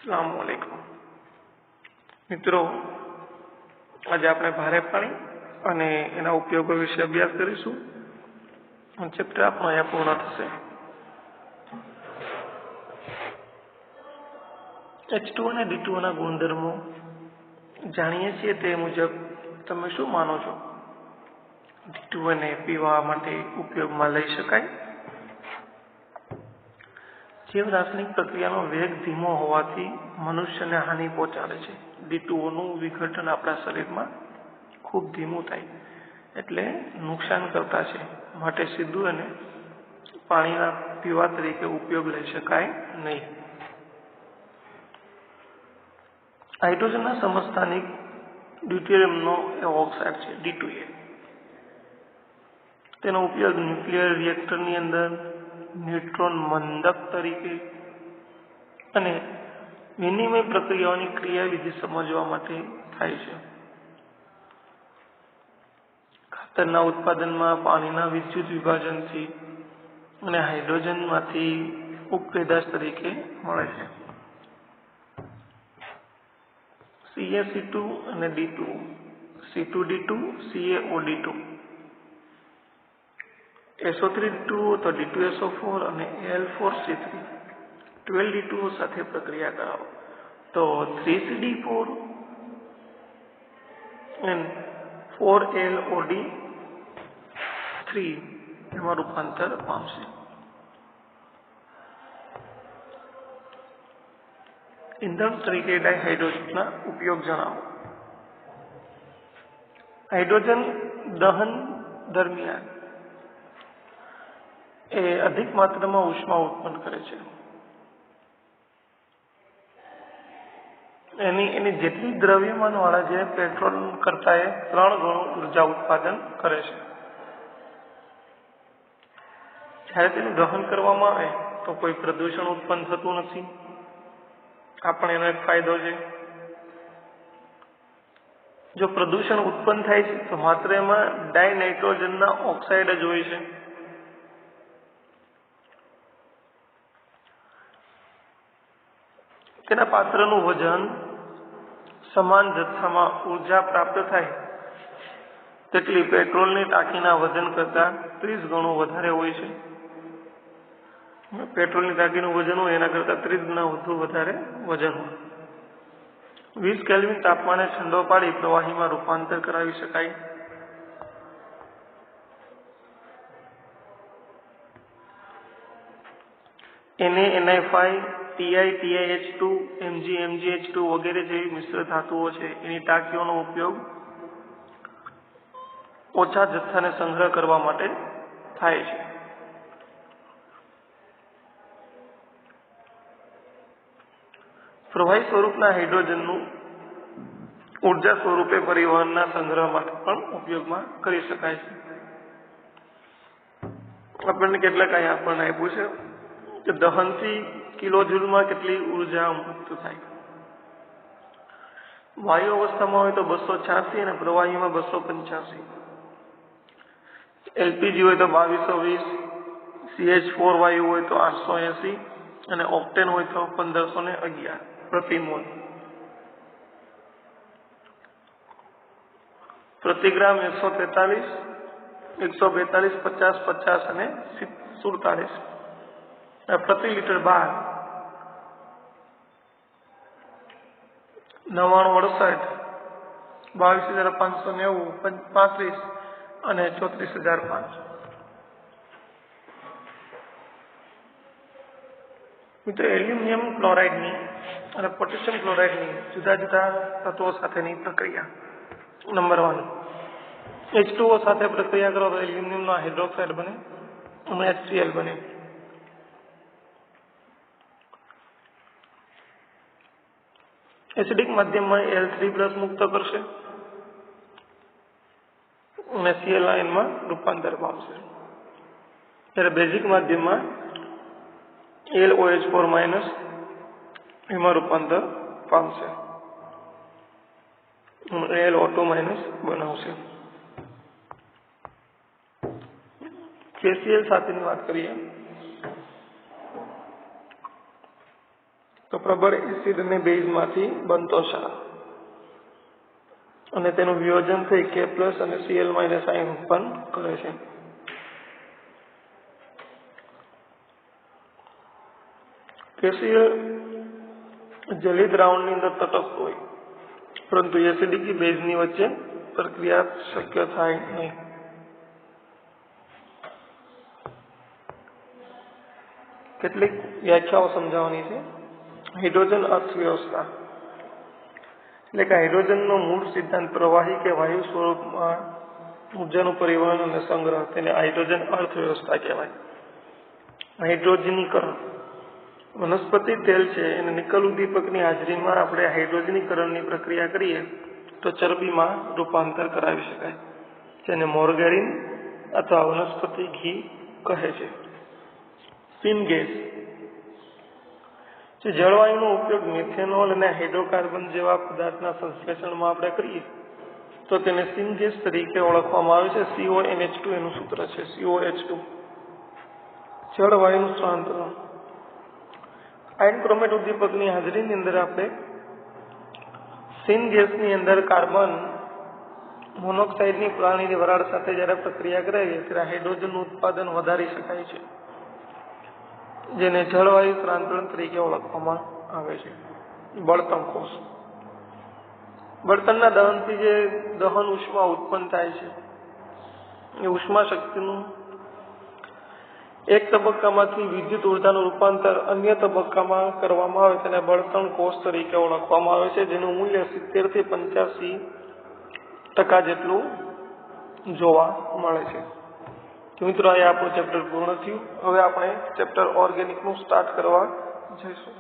अस्सलाम वालेकुम मित्रों, आज આપણે ભારે પાણી અને એના ઉપયોગો વિશે અભ્યાસ કરીશું. ચેપ્ટર આપણો અહીંયા પૂર્ણ થશે. H2 અને D2 ના ગુણધર્મો જાણીએ છીએ તે મુજબ તમે શું માનો છો? D2 ને પીવા માટે ઉપયોગમાં લઈ શકાય? જીવ રાસાયણિક પ્રક્રિયાનો વેગ ધીમો હોવાથી મનુષ્યને હાનિ પહોંચાડે છે. D2 નું વિઘટન આપણા શરીરમાં ખૂબ ધીમું થાય એટલે નુકસાન કરતા છે. માટે સીધું એને પાણીના પીવા તરીકે ઉપયોગ લઈ શકાય નહીં. હાઇડ્રોજનના સમસ્થાનિક ડ્યુટેરિયમનો ઓક્સાઇડ છે D2A. તેનો ઉપયોગ ન્યુક્લિયર રિએક્ટરની અંદર ન્યુટ્રોન મંદક તરીકે અને વિનિમય પ્રક્રિયાઓની ક્રિયાવિધિ સમજવા માટે થાય છે. ખાતરના ઉત્પાદનમાં પાણીના વિદ્યુત વિભાજનથી અને હાઇડ્રોજનમાંથી ઉપપેદાશ તરીકે મળે છે. CaC2 અને D2, C2D2, CaOD2, SO3D2 તો D2SO4 અને Al4C3, 12D2 સાથે પ્રક્રિયા કરાવો તો 3CD4 and 4LOD3 એમાં રૂપાંતર પામશે. ઇંધણ તરીકે ડાયહાઇડ્રોજનના ઉપયોગ જણાવો. હાઇડ્રોજન દહન દરમિયાન એ અધિક માત્રામાં ઉષ્મા ઉત્પન્ન કરે છે. એની જેટલી દ્રવ્યમાન વાળા જે પેટ્રોલ કરતા એ 3 ગણું ઉર્જા ઉત્પાદન કરે છે. જ્યારે તેનું દહન કરવામાં આવે તો કોઈ પ્રદૂષણ ઉત્પન્ન થતું નથી. આ પણ એનો એક ફાયદો છે. જો પ્રદૂષણ ઉત્પન્ન થાય છે તો માત્ર એમાં ડાયનાઇટ્રોજનના ઓક્સાઇડ જ હોય છે. તેના પાત્રનું વજન સમાન જથ્થામાં ઉર્જા પ્રાપ્ત થાય તેટલી પેટ્રોલની ટાંકીના વજન કરતાં 30 ગણું વધારે હોય છે. પેટ્રોલની ટાંકીનું વજન હોય એના કરતાં 30 ગણા વધુ વધારે વજન હોય. 20 કેલ્વિન તાપમાને ઠંડો પાડી પ્રવાહીમાં રૂપાંતર કરાવી શકાય. NaNiFi, Ti, TiH2, Mg, MgH2 વગેરે જેવી મિશ્ર ધાતુઓ છે એની ટાંકીઓનો ઉપયોગ ઓછા જથ્થાને સંગ્રહ કરવા માટે થાય છે. પ્રવાહી સ્વરૂપના હાઇડ્રોજનનું ઉર્જા સ્વરૂપે પરિવહનના સંગ્રહ માટે પણ ઉપયોગમાં કરી શકાય છે. આપણને કેટલાક અહીંયા આપણને આપ્યું છે કે દહનથી કિલોજૂલમાં કેટલી ઉર્જા મુક્ત થાય. વાયુ અવસ્થામાં હોય તો 286 અને પ્રવાહીમાં 285. LPG હોય તો 2220, CH4 વાયુ હોય તો 880 અને ઓક્ટેન હોય તો 1511 પ્રતિ મોલ. પ્રતિ ગ્રામ 143, 142, 50, 50 અને 47. પ્રતિ લીટર 12, 9968, 22590, 35 અને 34005. મિત્રો, એલ્યુમિનિયમ ક્લોરાઇડની અને પોટેશિયમ ક્લોરાઇડની જુદા જુદા તત્વો સાથેની પ્રક્રિયા. નંબર 1, H2O સાથે પ્રક્રિયા કરો તો એલ્યુમિનિયમનો હાઇડ્રોક્સાઇડ બને અને HCl બને. એસિડિક માધ્યમમાં Al3+ મુક્ત કરશે અને Cl આયનમાં રૂપાંતર પામશે. ત્યારે બેઝિક માધ્યમમાં LOH4- એમાં રૂપાંતર પામશે અને LO2- બનાવશે. KCl સાથેની વાત કરીએ તો પ્રબળ એસિડ અને બેઝમાંથી બનતો ક્ષાર અને તેનું વિયોજન થઈ K+ અને Cl- આયન ઉત્પન્ન કરે છે. કેશીય જલીય દ્રાવણની અંદર તટસ્થ હોય, પરંતુ એસિડિક બેઝની વચ્ચે પ્રક્રિયા શક્ય થાય નહીં. કેટલીક વ્યાખ્યાઓ સમજાવવાની છે. હાઇડ્રોજન અર્થવ્યવસ્થા એટલે કે હાઇડ્રોજનનો મૂળ સિદ્ધાંત પ્રવાહી કે વાયુ સ્વરૂપમાં ઉર્જાનું પરિવહન અને સંગ્રહ, તેને હાઇડ્રોજન અર્થવ્યવસ્થા કહેવાય. હાઇડ્રોજનીકરણ વનસ્પતિ તેલ છે એને નિકલ ઉદ્દીપકની હાજરીમાં આપણે હાઇડ્રોજનીકરણની પ્રક્રિયા કરીએ તો ચરબીમાં રૂપાંતર કરાવી શકાય, જેને મોર્ગેરીન અથવા વનસ્પતિ ઘી કહે છે. સિનગેસ જે જળવાયુનો ઉપયોગ મિથેનોલ અને હાઇડ્રોકાર્બન જેવા પદાર્થના સંશ્લેષણમાં આપણે કરીએ તો તેને સિનગેસ તરીકે ઓળખવામાં આવે છે. CONH2 એનું સૂત્ર છે, COH2. જળવાયુનું સ્થળાંતરણ આયન ક્રોમેટ ઉદ્દીપકની હાજરીની અંદર આપણે સિનગેસની અંદર કાર્બન મોનોક્સાઇડની પાણીની વરાળ સાથે જ્યારે પ્રક્રિયા કરાવીએ ત્યારે હાઇડ્રોજનનું ઉત્પાદન વધારી શકાય છે, જેને જળવાયુ સ્થળાંતરણ તરીકે ઓળખવામાં આવે છે. બળતણ કોષ બળતણના દહનથી જે દહન ઉષ્મા ઉત્પન્ન થાય છે એ ઉષ્મા શક્તિનું એક તબક્કામાંથી વિદ્યુત ઉર્જાનું રૂપાંતર અન્ય તબક્કામાં કરવામાં આવે તેને બળતણ કોષ તરીકે ઓળખવામાં આવે છે, જેનું મૂલ્ય 70 થી 85% જેટલું જોવા મળે છે. તો મિત્રો, આ આપણું ચેપ્ટર પૂર્ણ થયું. હવે આપણે ચેપ્ટર ઓર્ગેનિકનું સ્ટાર્ટ કરવા જઈશું.